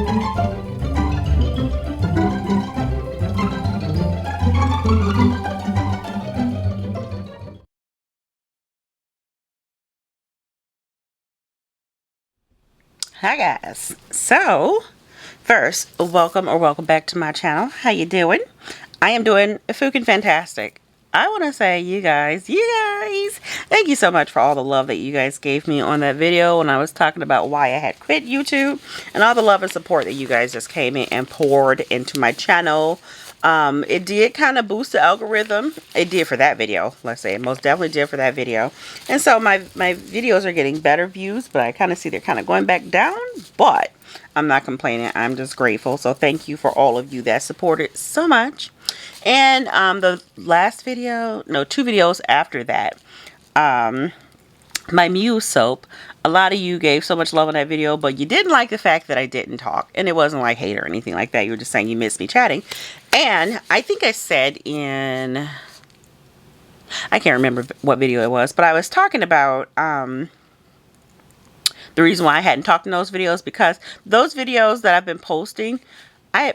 Hi guys. So first, welcome back to my channel. How you doing? I am doing freaking fantastic. I want to say you guys, thank you so much for all the love that you guys gave me on that video when I was talking about why I had quit YouTube, and all the love and support that you guys just came in and poured into my channel. It did kind of boost the algorithm. It did for that video. Let's say it most definitely did for that video. And so my videos are getting better views, but I kind of see they're kind of going back down, but I'm not complaining. I'm just grateful. So thank you for all of you that supported so much. And the last video, no, 2 videos after that, my Muse soap, a lot of you gave so much love on that video, but you didn't like the fact that I didn't talk. And it wasn't like hate or anything like that. You were just saying you missed me chatting. And I think I said in, I can't remember what video it was, but I was talking about the reason why I hadn't talked in those videos, because those videos that I've been posting, I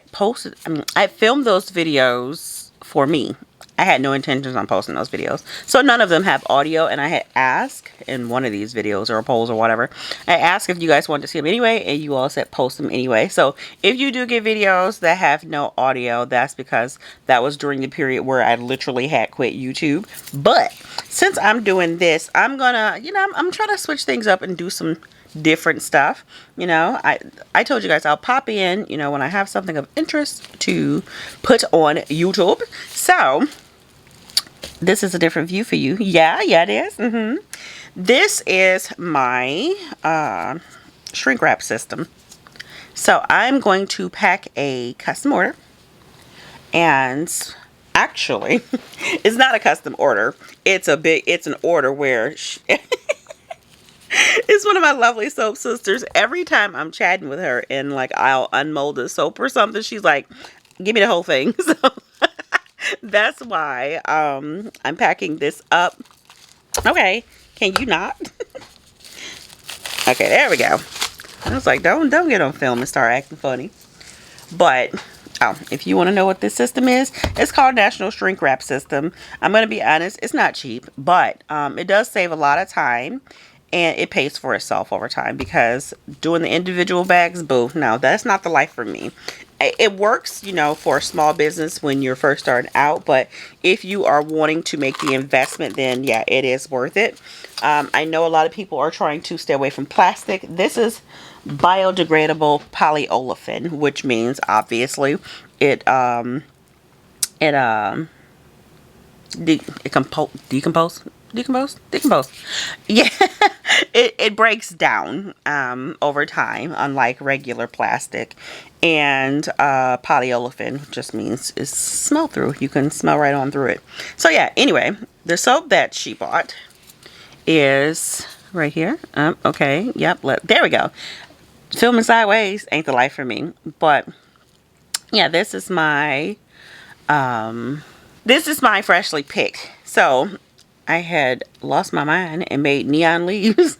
filmed those videos for me. I had no intentions on posting those videos. So none of them have audio, and I had asked in one of these videos or polls or whatever, I asked if you guys wanted to see them anyway, and you all said post them anyway. So if you do get videos that have no audio, that's because that was during the period where I literally had quit YouTube. But since I'm doing this, I'm gonna, I'm trying to switch things up and do some different stuff. I told you guys I'll pop in, when I have something of interest to put on YouTube. So this is a different view for you. Yeah, it is. This is my shrink wrap system. So I'm going to pack a custom order, and actually it's not a custom order. It's an order where it's one of my lovely soap sisters. Every time I'm chatting with her and like I'll unmold a soap or something, she's like, give me the whole thing. So that's why I'm packing this up. Okay, can you not? Okay, there we go. I was like, don't get on film and start acting funny. But if you want to know what this system is, it's called National Shrink Wrap System. I'm going to be honest, it's not cheap, but it does save a lot of time. And it pays for itself over time, because doing the individual bags, boo, no, that's not the life for me. It works, for a small business when you're first starting out. But if you are wanting to make the investment, then yeah, it is worth it. I know a lot of people are trying to stay away from plastic. This is biodegradable polyolefin, which means obviously it decompose. Yeah. it breaks down over time, unlike regular plastic. And polyolefin just means it's smell through. You can smell right on through it. So yeah, anyway, the soap that she bought is right here. Okay, yep, there we go. Filming sideways ain't the life for me. But yeah, this is my freshly picked. So I had lost my mind and made neon leaves.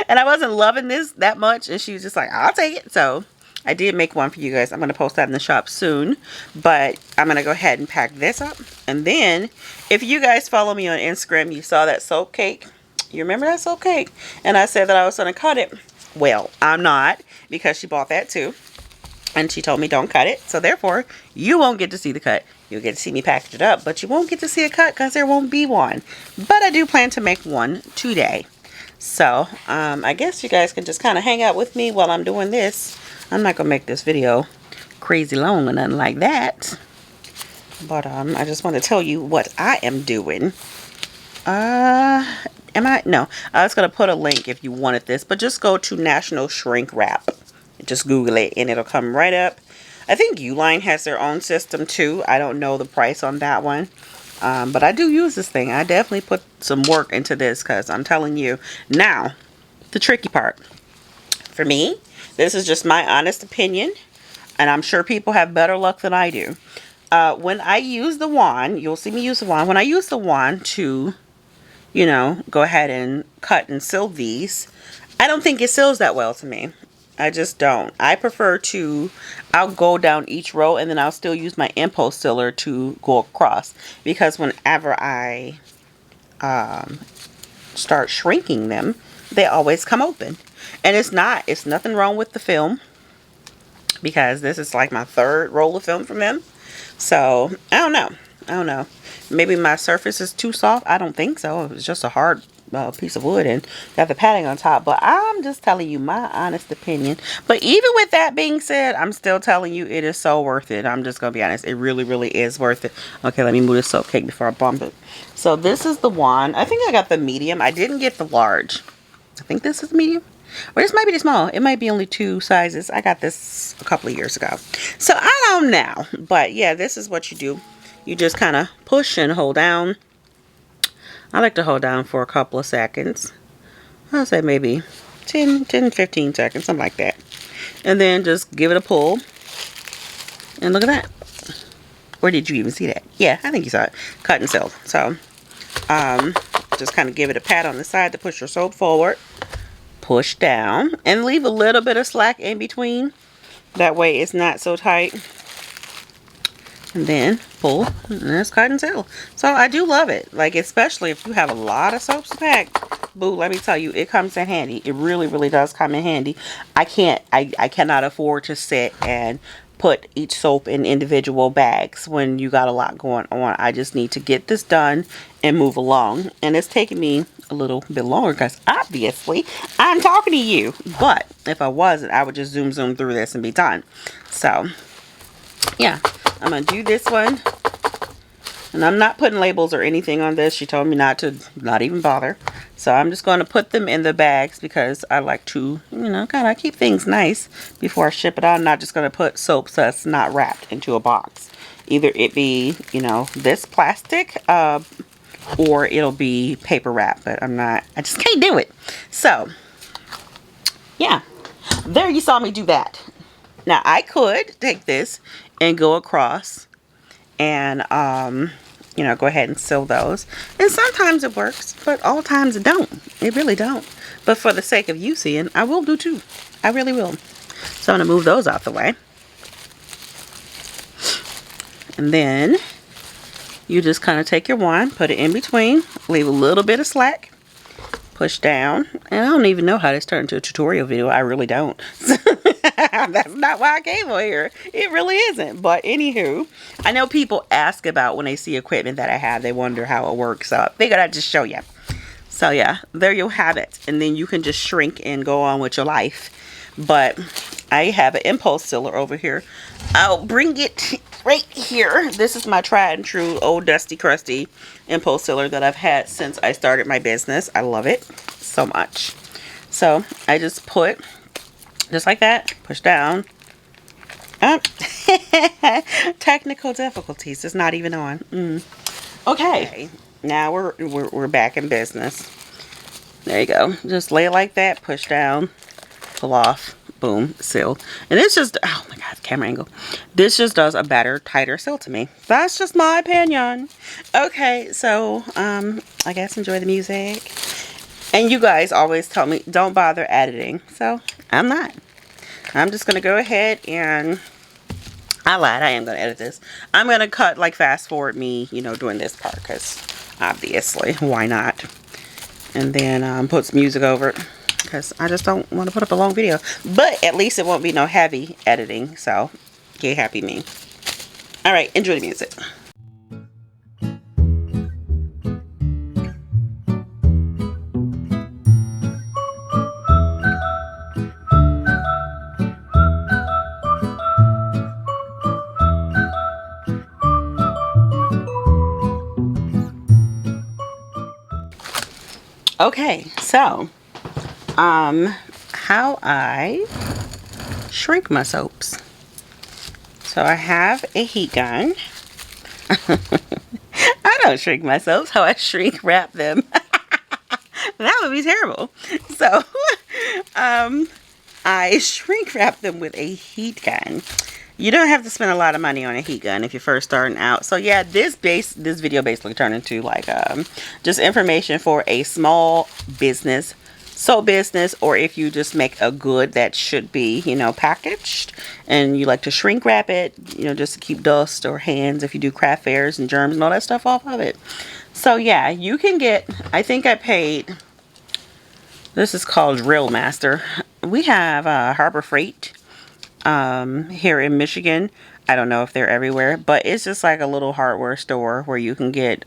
And I wasn't loving this that much, and she was just like, I'll take it. So I did make one for you guys. I'm going to post that in the shop soon, but I'm going to go ahead and pack this up. And then if you guys follow me on Instagram, you saw that soap cake. You remember that soap cake? And I said that I was going to cut it. Well, I'm not, because she bought that too. And she told me don't cut it. So therefore, you won't get to see the cut. You'll get to see me package it up, but you won't get to see a cut because there won't be one. But I do plan to make one today. So, I guess you guys can just kind of hang out with me while I'm doing this. I'm not going to make this video crazy long or nothing like that. But, I just want to tell you what I am doing. No. I was going to put a link if you wanted this, but just go to National Shrink Wrap. Just Google it and it'll come right up. I think Uline has their own system too. I don't know the price on that one. But I do use this thing. I definitely put some work into this, because I'm telling you. Now, the tricky part. For me, this is just my honest opinion, and I'm sure people have better luck than I do. When I use the wand, you'll see me use the wand. When I use the wand to, go ahead and cut and seal these, I don't think it seals that well to me. I just don't. I prefer to, I'll go down each row and then I'll still use my impulse sealer to go across. Because whenever I start shrinking them, they always come open. And it's nothing wrong with the film. Because this is like my third roll of film from them. So, I don't know. I don't know. Maybe my surface is too soft. I don't think so. It was just a hard piece of wood and got the padding on top. But I'm just telling you my honest opinion. But even with that being said, I'm still telling you it is so worth it. I'm just going to be honest. It really, really is worth it. Okay, let me move this soap cake before I bump it. So this is the wand. I think I got the medium. I didn't get the large. I think this is the medium. Or this might be the small. It might be only 2 sizes. I got this a couple of years ago. So I don't know. But yeah, this is what you do. You just kind of push and hold down. I like to hold down for a couple of seconds. I'll say maybe 10, 15 seconds, something like that. And then just give it a pull. And look at that. Or did you even see that? Yeah, I think you saw it. Cut and sealed. So, just kind of give it a pat on the side to push your soap forward. Push down. And leave a little bit of slack in between. That way it's not so tight. And then pull, and that's cut and seal. So I do love it. Like, especially if you have a lot of soaps to pack. Boo, let me tell you, it comes in handy. It really, really does come in handy. I cannot afford to sit and put each soap in individual bags when you got a lot going on. I just need to get this done and move along. And it's taking me a little bit longer because obviously I'm talking to you. But if I wasn't, I would just zoom through this and be done. So, yeah. I'm going to do this one. And I'm not putting labels or anything on this. She told me not even bother. So I'm just going to put them in the bags because I like to, kind of keep things nice before I ship it out. I'm not just going to put soaps that's not wrapped into a box. Either it be, this plastic or it'll be paper wrap. But I just can't do it. So, yeah. There you saw me do that. Now, I could take this and go across and, go ahead and sew those. And sometimes it works, but all times it don't. It really don't. But for the sake of you seeing, I will do too. I really will. So I'm going to move those out the way. And then you just kind of take your wand, put it in between, leave a little bit of slack, push down. And I don't even know how this turned into a tutorial video. I really don't. That's not why I came over here. It really isn't. But anywho, I know people ask about when they see equipment that I have. They wonder how it works. So I figured I'd just show you. So yeah, there you have it. And then you can just shrink and go on with your life. But I have an impulse sealer over here. I'll bring it right here. This is my tried and true old dusty crusty impulse sealer that I've had since I started my business. I love it so much. So I just put, just like that, push down. Technical difficulties. It's not even on. Okay, now we're back in business. There you go. Just lay it like that. Push down. Pull off. Boom. Seal. And it's just, oh my god, camera angle. This just does a better, tighter seal to me. That's just my opinion. Okay, so I guess enjoy the music. And you guys always tell me don't bother editing. So I'm not. I'm just gonna go ahead and I lied. I am gonna edit this. I'm gonna cut, like, fast forward me, doing this part, because obviously, why not? And then put some music over it, because I just don't want to put up a long video. But at least it won't be no heavy editing. So, get happy me. All right, enjoy the music. Okay, so how I shrink my soaps. So I have a heat gun. I don't shrink my soaps. How I shrink wrap them. That would be terrible. So I shrink wrap them with a heat gun. You don't have to spend a lot of money on a heat gun if you're first starting out. So yeah, this video basically turned into like just information for a small business soap business, or if you just make a good that should be, you know, packaged, and you like to shrink wrap it, you know, just to keep dust or hands, if you do craft fairs and germs and all that stuff off of it. So yeah, you can get, I think I paid, this is called Drill Master. We have Harbor Freight here in Michigan. I don't know if they're everywhere, but it's just like a little hardware store where you can get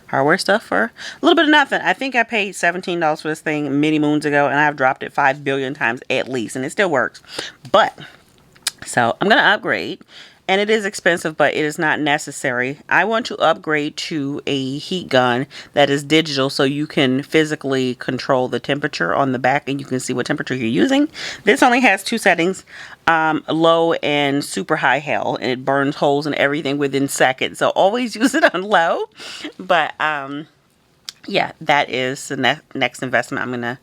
hardware stuff for a little bit of nothing. I think I paid $17 for this thing many moons ago, and I've dropped it 5 billion times at least, and it still works. But so I'm gonna upgrade, and it is expensive, but it is not necessary. I want to upgrade to a heat gun that is digital, so you can physically control the temperature on the back, and you can see what temperature you're using. This only has 2 settings, low and super high hell, and it burns holes and everything within seconds. So always use it on low. But yeah, that is the next investment I'm gonna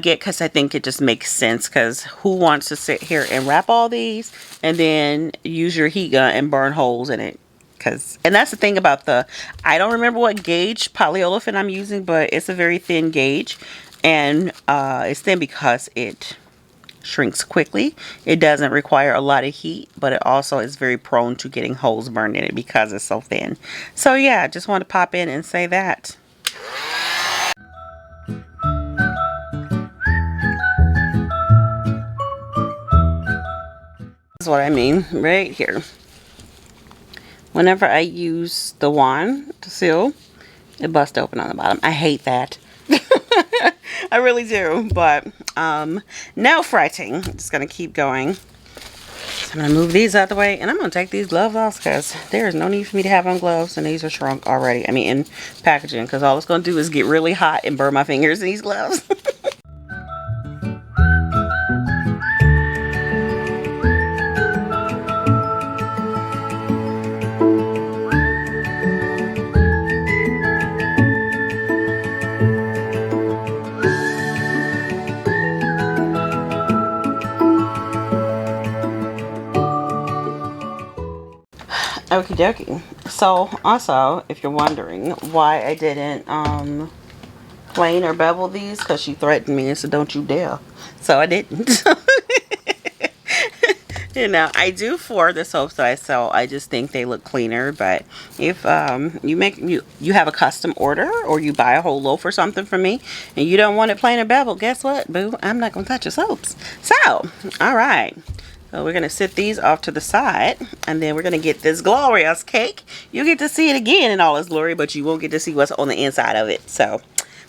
get, because I think it just makes sense, because who wants to sit here and wrap all these and then use your heat gun and burn holes in it? And that's the thing about I don't remember what gauge polyolefin I'm using, but it's a very thin gauge, and it's thin because it shrinks quickly. It doesn't require a lot of heat, but it also is very prone to getting holes burned in it because it's so thin. So yeah, I just want to pop in and say that. Is what I mean right here. Whenever I use the wand to seal, it busts open on the bottom. I hate that. I really do. But nail fretting, I'm just gonna keep going. So I'm gonna move these out the way, and I'm gonna take these gloves off, because there is no need for me to have on gloves, and these are shrunk already. I mean, in packaging, because all it's gonna do is get really hot and burn my fingers in these gloves. Okie dokie. So also, if you're wondering why I didn't plane or bevel these, because she threatened me and said don't you dare, so I didn't. You know, I do for the soaps that I sell. I just think they look cleaner. But if you have a custom order, or you buy a whole loaf or something from me, and you don't want it plain or beveled, guess what, boo? I'm not gonna touch your soaps. So all right, so we're gonna sit these off to the side, and then we're gonna get this glorious cake. You'll get to see it again in all its glory, but you won't get to see what's on the inside of it. So,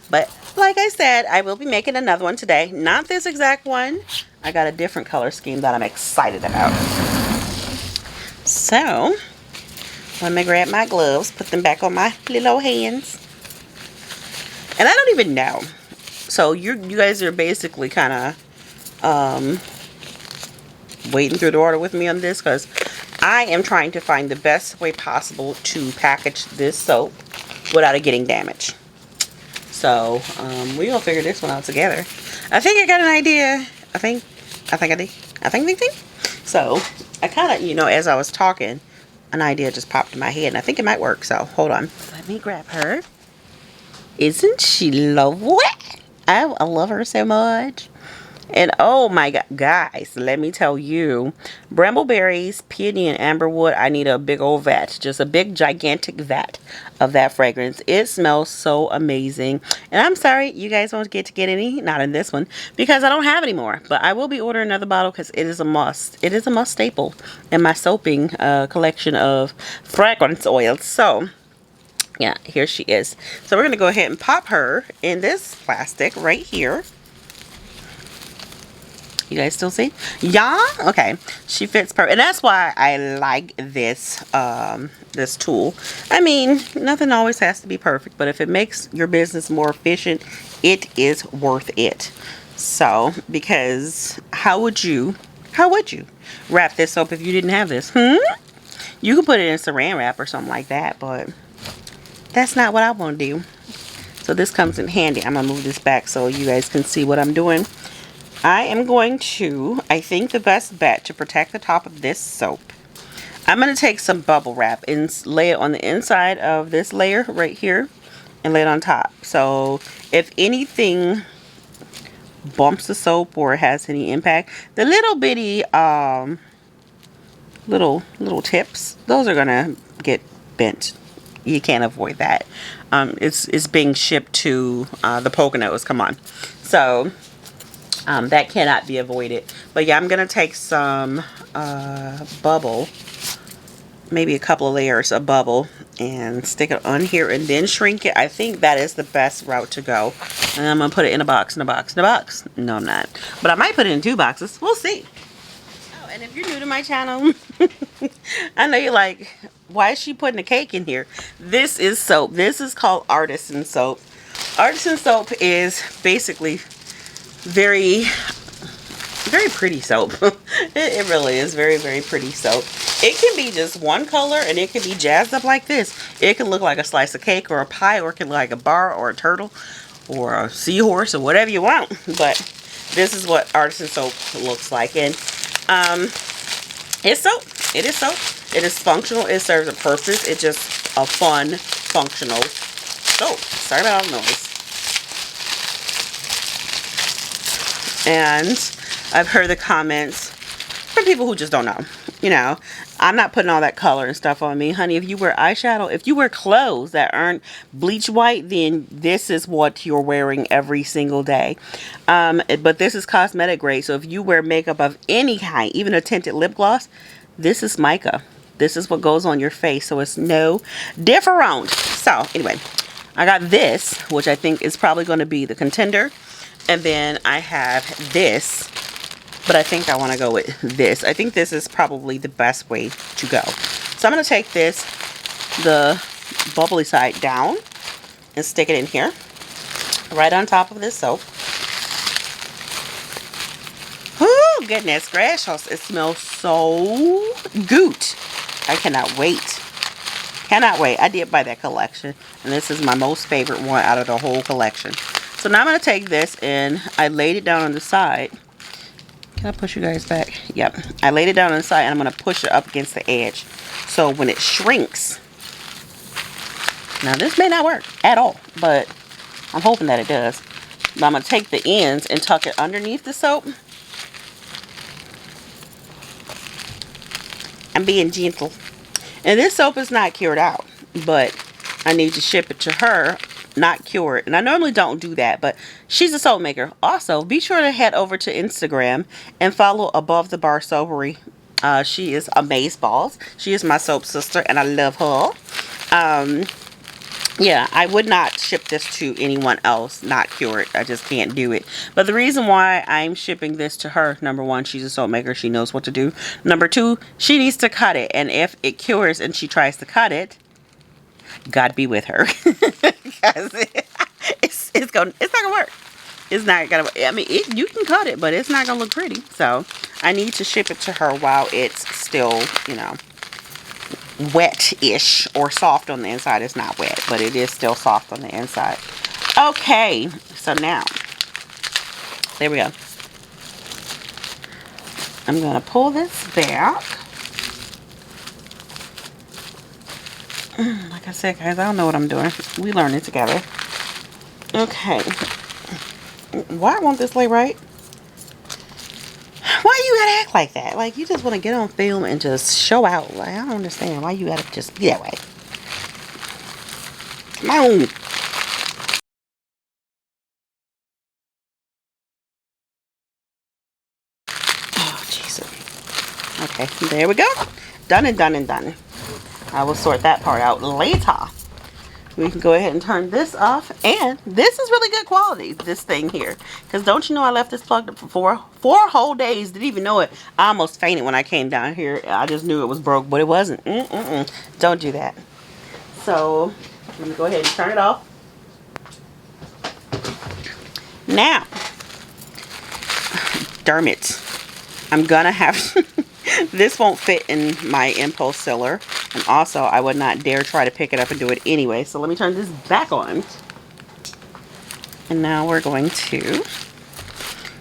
but like I said, I will be making another one today. Not this exact one. I got a different color scheme that I'm excited about. So, let me grab my gloves, put them back on my little hands. And I don't even know. So, you guys are basically kind of wading through the water with me on this, because I am trying to find the best way possible to package this soap without it getting damaged. So we're gonna figure this one out together. I think I got an idea. I think I did. So I kind of, you know, as I was talking, an idea just popped in my head, and I think it might work. So hold on, let me grab her. Isn't she lovely? I love her so much. And oh my god, guys, let me tell you, brambleberries, peony, and amberwood, I need a big old vat, just a big gigantic vat of that fragrance. It smells so amazing. And I'm sorry you guys won't get any, not in this one, because I don't have any more. But I will be ordering another bottle, because it is a must. It is a must staple in my soaping collection of fragrance oils. So yeah, here she is. So we're going to go ahead and pop her in this plastic right here. You guys still see? Yeah? Okay. She fits perfect. And that's why I like this this tool. I mean, nothing always has to be perfect, but if it makes your business more efficient, it is worth it. So, because how would you wrap this soap if you didn't have this? You could put it in saran wrap or something like that, but that's not what I want to do. So this comes in handy. I'm going to move this back so you guys can see what I'm doing. I am going to, I think the best bet to protect the top of this soap, I'm going to take some bubble wrap and lay it on the inside of this layer right here and lay it on top. So if anything bumps the soap or has any impact. The little bitty little tips, those are gonna get bent. You can't avoid that. It's being shipped to the Poconos. Come on, so that cannot be avoided. But yeah, I'm gonna take some bubble, maybe a couple of layers of bubble, and stick it on here and then shrink it. I think that is the best route to go. And I'm gonna put it in a box, in a box, in a box. No, I'm not, but I might put it in 2 boxes. We'll see. Oh, and if you're new to my channel, I know you're like, why is she putting a cake in here? This is soap. This is called artisan soap. Artisan soap is basically very pretty soap. It really is very pretty soap. It can be just one color and it can be jazzed up like this. It can look like a slice of cake or a pie, or it can look like a bar or a turtle or a seahorse or whatever you want. But this is what artisan soap looks like. And it's soap. It is soap. It is functional. It serves a purpose. It's just a fun, functional soap. Sorry about all the noise. And I've heard the comments from people who just don't know. You know, I'm not putting all that color and stuff on me. Honey, if you wear eyeshadow, if you wear clothes that aren't bleach white, then this is what you're wearing every single day. But this is cosmetic grade. So if you wear makeup of any kind, even a tinted lip gloss, this is mica. This is what goes on your face. So it's no different. So anyway, I got this, which I think is probably going to be the contender. And then I have this, but I think I want to go with this. I think this is probably the best way to go. So I'm going to take this, the bubbly side down, and stick it in here, right on top of this soap. Oh, goodness gracious. It smells so good. I cannot wait. Cannot wait. I did buy that collection, and this is my most favorite one out of the whole collection. So now I'm going to take this, and I laid it down on the side. Can I push you guys back? Yep. I laid it down on the side, and I'm going to push it up against the edge. So when it shrinks, now this may not work at all, but I'm hoping that it does. But I'm going to take the ends and tuck it underneath the soap. I'm being gentle. And this soap is not cured out, but I need to ship it to her, not cured. And I normally don't do that, but she's a soap maker. Also, be sure to head over to Instagram and follow Above the Bar Soapery. She is amazeballs. She is my soap sister, and I love her. Yeah, I would not ship this to anyone else not cured. I just can't do it. But the reason why I'm shipping this to her, number one, she's a soap maker. She knows what to do. Number two, she needs to cut it. And if it cures and she tries to cut it, God be with her. Because it's not going to work. It's not going to, I mean, you can cut it, but it's not going to look pretty. So I need to ship it to her while it's still, you know, wet-ish or soft on the inside. It's not wet, but it is still soft on the inside. Okay, so now, there we go. I'm going to pull this back. Like I said, guys, I don't know what I'm doing. We learn it together. Okay. Why won't this lay right? Why you gotta act like that? Like, you just want to get on film and just show out. Like, I don't understand why you gotta just be that way. Come on. Oh, Jesus. Okay, there we go. Done and done and done. I will sort that part out later. We can go ahead and turn this off. And this is really good quality, this thing here. Because don't you know I left this plugged up for four whole days. Didn't even know it. I almost fainted when I came down here. I just knew it was broke, but it wasn't. Don't do that. So, let me go ahead and turn it off. Now, darn it. I'm gonna have... This won't fit in my impulse sealer. And also, I would not dare try to pick it up and do it anyway. So let me turn this back on. And now we're going to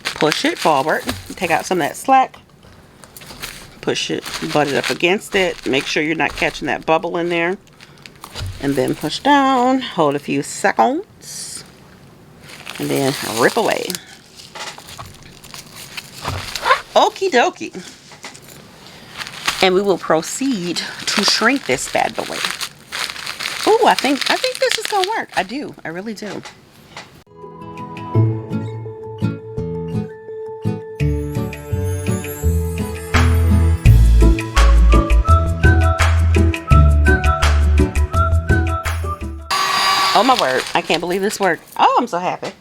push it forward. Take out some of that slack. Push it, butt it up against it. Make sure you're not catching that bubble in there. And then push down. Hold a few seconds. And then rip away. Okie dokie. And we will proceed to shrink this bad boy. Oh, I think this is gonna work. I do. I really do. Oh my word. I can't believe this worked. Oh, I'm so happy.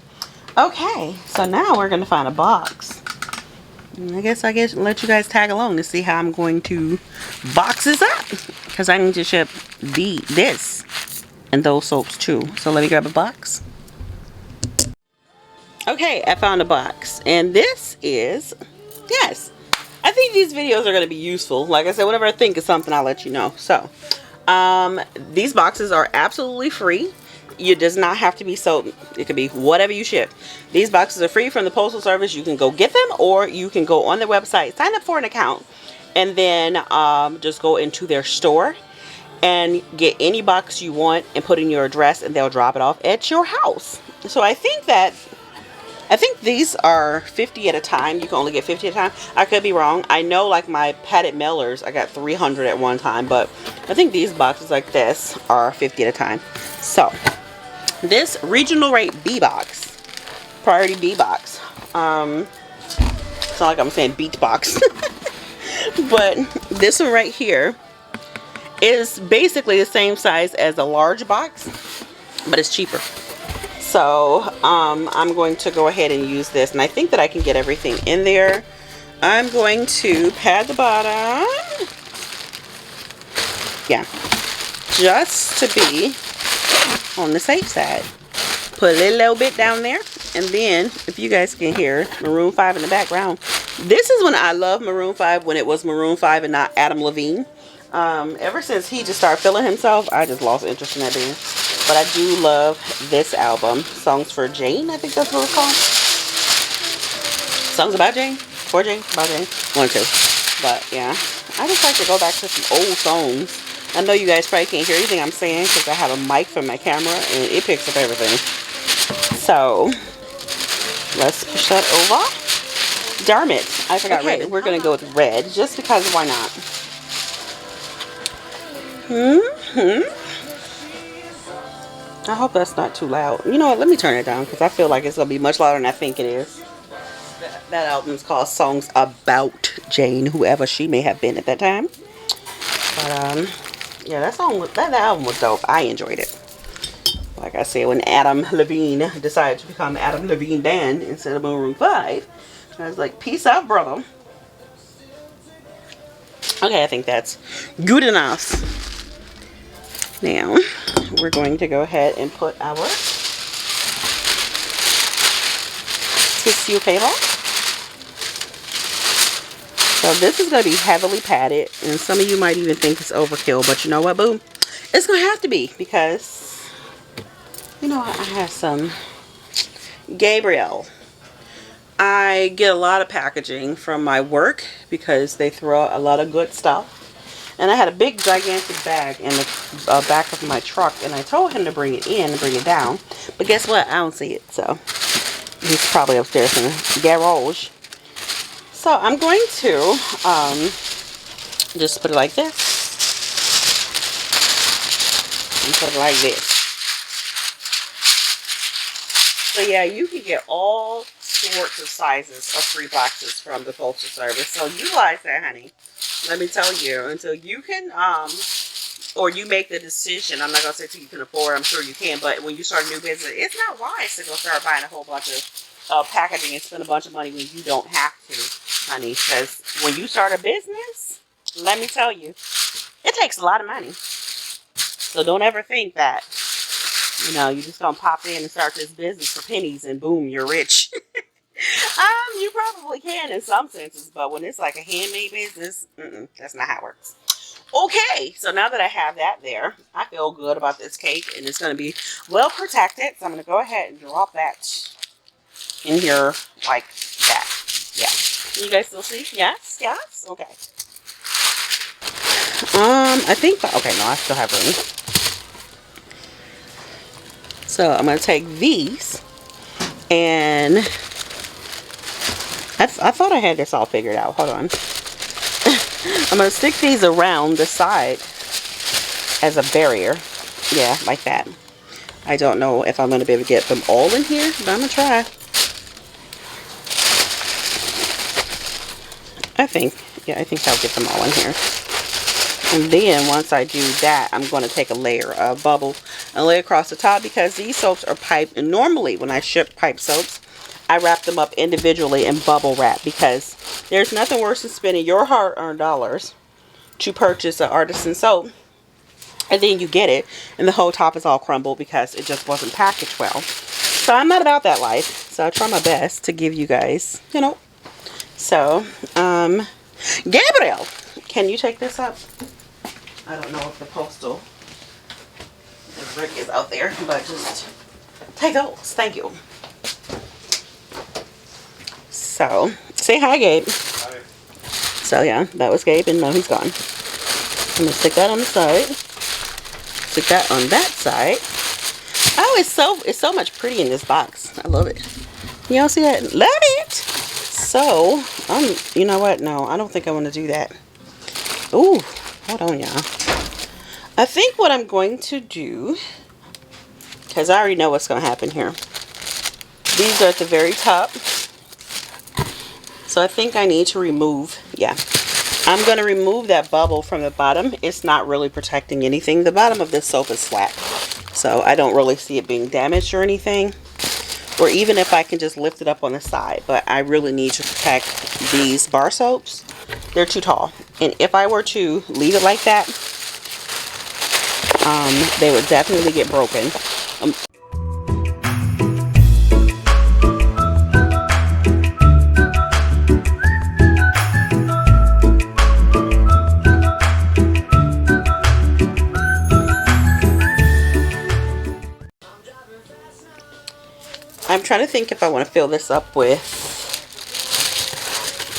Okay, so now we're gonna find a box. I guess let you guys tag along to see how I'm going to box this up, because I need to ship this and those soaps too. So let me grab a box. Okay, I found a box, and this is, yes, I think these videos are going to be useful. Like I said, whenever I think of something, I'll let you know. So these boxes are absolutely free. It does not have to be soap. It could be whatever you ship. These boxes are free from the Postal Service. You can go get them, or you can go on their website, sign up for an account, and then just go into their store and get any box you want and put in your address, and they'll drop it off at your house. So I think these are 50 at a time. You can only get 50 at a time. I could be wrong. I know, like, my padded mailers, I got 300 at one time, but I think these boxes like this are 50 at a time. So this regional rate B box, priority B box, it's not like I'm saying beach box, but this one right here is basically the same size as a large box, but it's cheaper. So I'm going to go ahead and use this, and I think that I can get everything in there. I'm going to pad the bottom, yeah, just to be on the safe side. Put a little bit down there, and then, if you guys can hear Maroon 5 in the background, this is when I love Maroon 5, when it was Maroon 5 and not Adam Levine. Ever since he just started feeling himself, I just lost interest in that dude. But I do love this album, Songs for Jane, I think that's what it's called. Songs about Jane? For Jane? About Jane? One or two. But yeah, I just like to go back to some old songs. I know you guys probably can't hear anything I'm saying because I have a mic from my camera and it picks up everything. So let's push that over. Darn it, I forgot red. We're going to go with red just because why not? I hope that's not too loud. You know what, let me turn it down because I feel like it's going to be much louder than I think it is. That album is called Songs About Jane, whoever she may have been at that time. But yeah, that album was dope. I enjoyed it. Like I said, when Adam Levine decided to become Adam Levine Band instead of Maroon 5, I was like, peace out, brother. Okay, I think that's good enough. Now, we're going to go ahead and put our tissue paper. So this is going to be heavily padded, and some of you might even think it's overkill, but you know what, boo? It's going to have to be, because, you know, I have some Gabrielle. I get a lot of packaging from my work because they throw out a lot of good stuff. And I had a big, gigantic bag in the back of my truck, and I told him to bring it in and bring it down. But guess what? I don't see it, so he's probably upstairs in the garage. So I'm going to just put it like this and put it like this. So yeah, you can get all sorts of sizes of free boxes from the Postal Service. So utilize that, honey. Let me tell you, until you can, or you make the decision, I'm not going to say till you can afford, I'm sure you can, but when you start a new business, it's not wise to go start buying a whole bunch of packaging and spend a bunch of money when you don't have to, honey, because when you start a business, let me tell you, it takes a lot of money. So don't ever think that, you know, you just going to pop in and start this business for pennies and boom, you're rich. You probably can in some senses, but when it's like a handmade business, that's not how it works. Okay, so now that I have that there, I feel good about this cake, and it's going to be well protected. So I'm going to go ahead and drop that in here like that. Yeah. You guys still see? Yes? Yes? Okay. I think, okay, no, I still have room. So I'm going to take these and I thought I had this all figured out. Hold on. I'm going to stick these around the side as a barrier. Yeah, like that. I don't know if I'm going to be able to get them all in here, but I'm going to try. I think I'll get them all in here. And then once I do that, I'm going to take a layer of bubble and lay across the top, because these soaps are piped. And normally when I ship pipe soaps, I wrap them up individually in bubble wrap, because there's nothing worse than spending your hard-earned dollars to purchase an artisan soap, and then you get it and the whole top is all crumbled because it just wasn't packaged well. So I'm not about that life. So I try my best to give you guys, you know. So, Gabriel, can you take this up? I don't know if the postal Rick is out there, but just take those. Thank you. So, say hi, Gabe. Hi. So yeah, that was Gabe, and now he's gone. I'm gonna stick that on the side. Stick that on that side. Oh, it's so much pretty in this box. I love it. Y'all see that? Love it. So, you know what? No, I don't think I want to do that. Ooh, hold on, y'all. I think what I'm going to do, because I already know what's going to happen here. These are at the very top. So I think I need to remove, yeah. I'm going to remove that bubble from the bottom. It's not really protecting anything. The bottom of this soap is flat. So I don't really see it being damaged or anything. Or even if I can just lift it up on the side. But I really need to protect these bar soaps. They're too tall. And if I were to leave it like that, they would definitely get broken. I'm trying to think if I want to fill this up with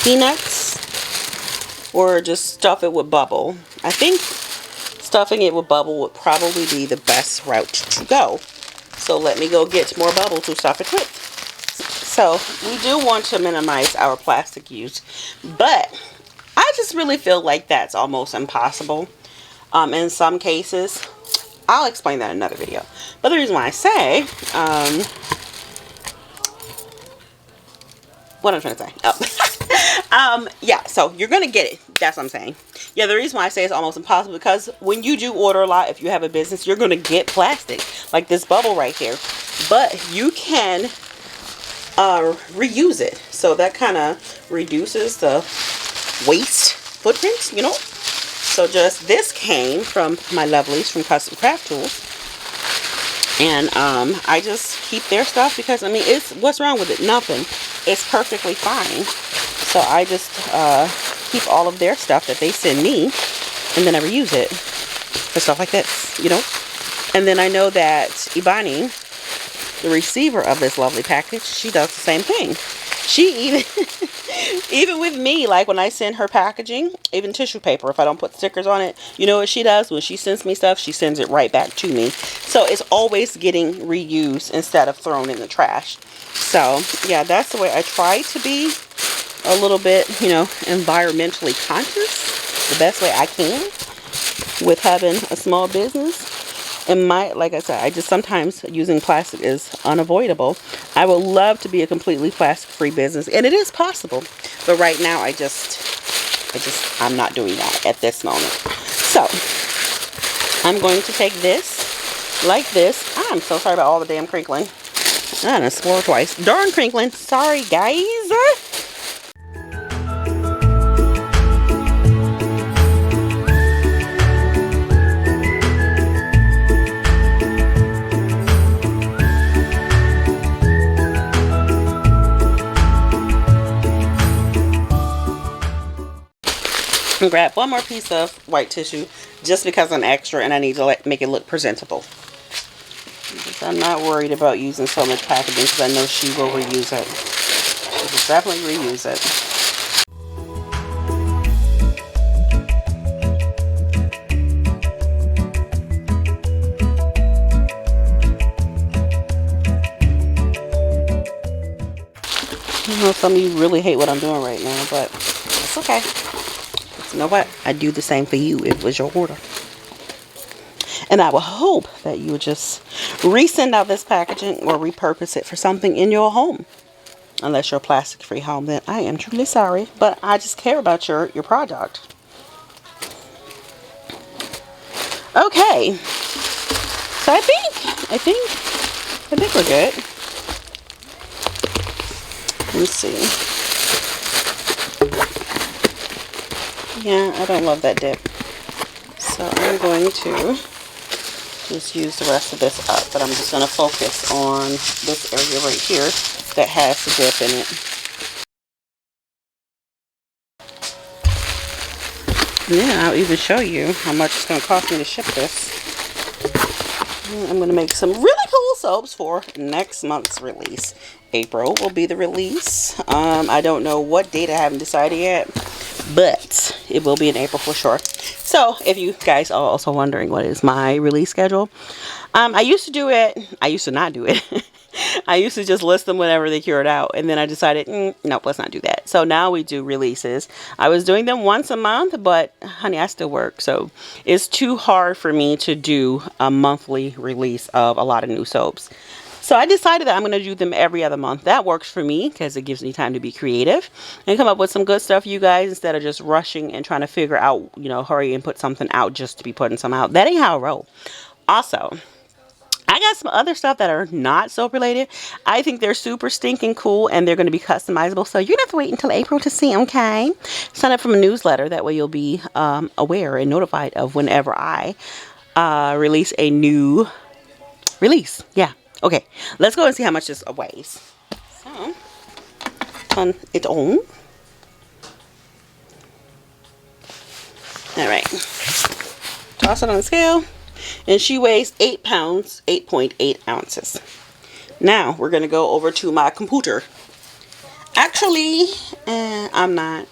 peanuts or just stuff it with bubble. I think stuffing it with bubble would probably be the best route to go. So let me go get more bubble to stuff it with. So we do want to minimize our plastic use, but I just really feel like that's almost impossible in some cases. I'll explain that in another video. But the reason why I say, what I'm trying to say. Oh. Yeah, so you're going to get it. That's what I'm saying. Yeah, the reason why I say it's almost impossible, because when you do order a lot, if you have a business, you're going to get plastic. Like this bubble right here. But you can reuse it. So that kind of reduces the waste footprint, you know. So just this came from my lovelies from Custom Craft Tools. And I just keep their stuff because, I mean, what's wrong with it? Nothing. It's perfectly fine. So I just keep all of their stuff that they send me, and then I reuse it for stuff like this, you know. And then I know that Ibani, the receiver of this lovely package, she does the same thing. She even with me, like when I send her packaging, even tissue paper, if I don't put stickers on it, you know what she does? When she sends me stuff, she sends it right back to me. So it's always getting reused instead of thrown in the trash. So yeah, that's the way I try to be a little bit, you know, environmentally conscious the best way I can with having a small business. And like I said, I just sometimes using plastic is unavoidable. I would love to be a completely plastic-free business, and it is possible. But right now, I'm not doing that at this moment. So, I'm going to take this like this. I'm so sorry about all the damn crinkling. I done swore twice. Darn crinkling. Sorry, guys. Grab one more piece of white tissue just because I'm extra and I need to make it look presentable. Because I'm not worried about using so much packaging because I know she will reuse it. She will definitely reuse it. some of you really hate what I'm doing right now, but it's okay. You know what? I'd do the same for you if it was your order. And I will hope that you would just resend out this packaging or repurpose it for something in your home. Unless you're a plastic-free home, then I am truly sorry. But I just care about your product. Okay. So I think we're good. Let's see. Yeah, I don't love that dip. So I'm going to just use the rest of this up, but I'm just going to focus on this area right here that has the dip in it. And then I'll even show you how much it's going to cost me to ship this. I'm going to make some really cool soaps for next month's release. April will be the release. I don't know what date, I haven't decided yet, but it will be in April for sure. So if you guys are also wondering what is my release schedule, I used to do it. I used to not do it. I used to just list them whenever they cured out, and then I decided, nope, let's not do that. So now we do releases. I was doing them once a month, but honey, I still work, so it's too hard for me to do a monthly release of a lot of new soaps. So I decided that I'm going to do them every other month. That works for me because it gives me time to be creative and come up with some good stuff for you guys instead of just rushing and trying to figure out, hurry and put something out just to be putting some out. That ain't how I roll. Also, I got some other stuff that are not soap related. I think they're super stinking cool and they're going to be customizable. So you're going to have to wait until April to see, okay? Sign up for my newsletter. That way you'll be aware and notified of whenever I release a new release. Yeah. Okay, let's go and see how much this weighs. So, on its own. Alright. Toss it on the scale. And she weighs 8 pounds, 8.8 ounces. Now, we're going to go over to my computer. Actually, I'm not.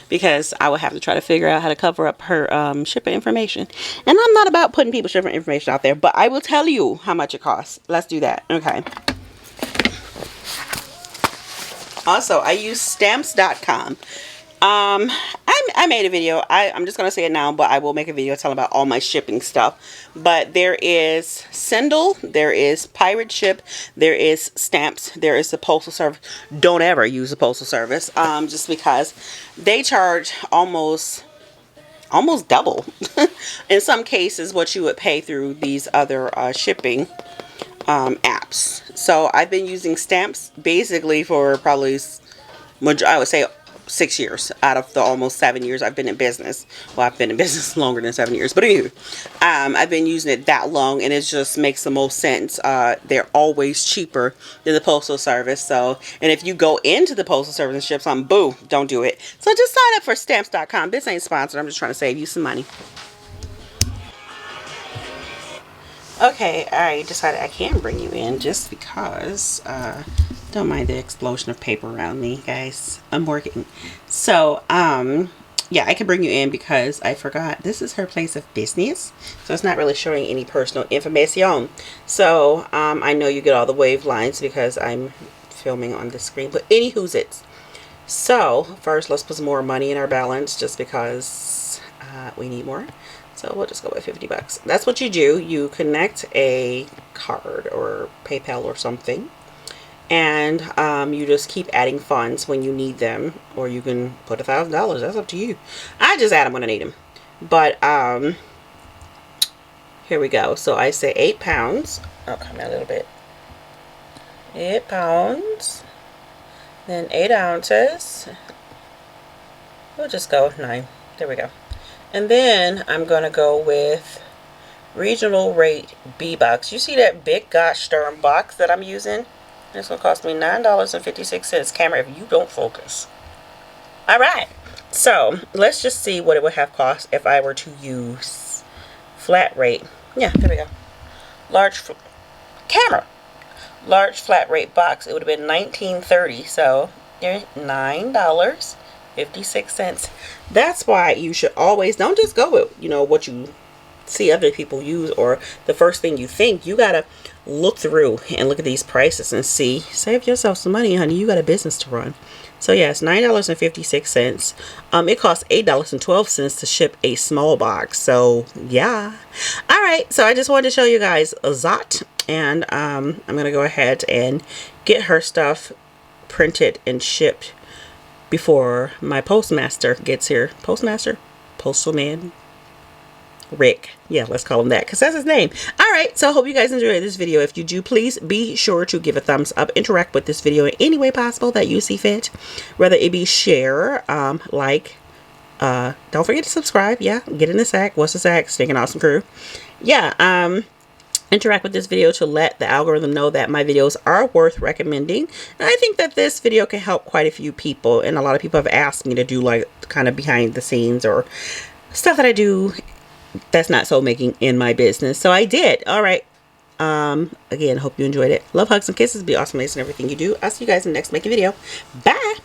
Because I would have to try to figure out how to cover up her shipping information. And I'm not about putting people's shipping information out there. But I will tell you how much it costs. Let's do that. Okay. Also, I use stamps.com. I made a video. I'm just going to say it now, but I will make a video telling about all my shipping stuff. But there is Sendle, there is Pirate Ship, there is Stamps, there is the Postal Service. Don't ever use the Postal Service, just because they charge almost double in some cases what you would pay through these other shipping apps. So I've been using Stamps basically for probably, I would say, 6 years out of the almost 7 years I've been in business. Well, I've been in business longer than 7 years, but anyway, I've been using it that long, and it just makes the most sense. They're always cheaper than the Postal Service. So, and if you go into the Postal Service and ship something, boo, don't do it. So just sign up for stamps.com. This ain't sponsored. I'm just trying to save you some money. Okay, I decided I can bring you in just because don't mind the explosion of paper around me, guys. I'm working. So, yeah, I can bring you in because I forgot this is her place of business. So it's not really showing any personal information. So, I know you get all the wave lines because I'm filming on the screen. But anywho's it. So, first, let's put some more money in our balance just because we need more. So we'll just go with 50 bucks. That's what you do. You connect a card or PayPal or something. And you just keep adding funds when you need them. Or you can put $1,000. That's up to you. I just add them when I need them. But here we go. So I say 8 pounds. Oh, come out a little bit. 8 pounds. Then 8 ounces. We'll just go with 9. There we go. And then I'm going to go with regional rate B box. You see that big gosh darn box that I'm using? It's going to cost me $9.56. Camera, if you don't focus. Alright. So, let's just see what it would have cost if I were to use flat rate. Yeah, there we go. Large flat rate box. It would have been $19.30. So, there's $9.56. That's why you should always, don't just go with, what you see other people use or the first thing you think. You gotta look through and look at these prices and see. Save yourself some money, honey. You got a business to run. So yeah, it's $9.56. It costs $8.12 to ship a small box. So yeah. All right. So I just wanted to show you guys Azat, and I'm gonna go ahead and get her stuff printed and shipped before my postmaster gets here. Postmaster? Postalman? Rick. Yeah, let's call him that because that's his name. All right, so I hope you guys enjoyed this video. If you do, please be sure to give a thumbs up. Interact with this video in any way possible that you see fit, whether it be share, like, don't forget to subscribe. Yeah, get in the sack. What's the sack? Stinking awesome crew. Yeah, interact with this video to let the algorithm know that my videos are worth recommending. And I think that this video can help quite a few people, and a lot of people have asked me to do like kind of behind the scenes or stuff that I do that's not soap making in my business. So I did. All right. Again, hope you enjoyed it. Love, hugs, and kisses. Be awesome, amazing, everything you do. I'll see you guys in the next making video. Bye.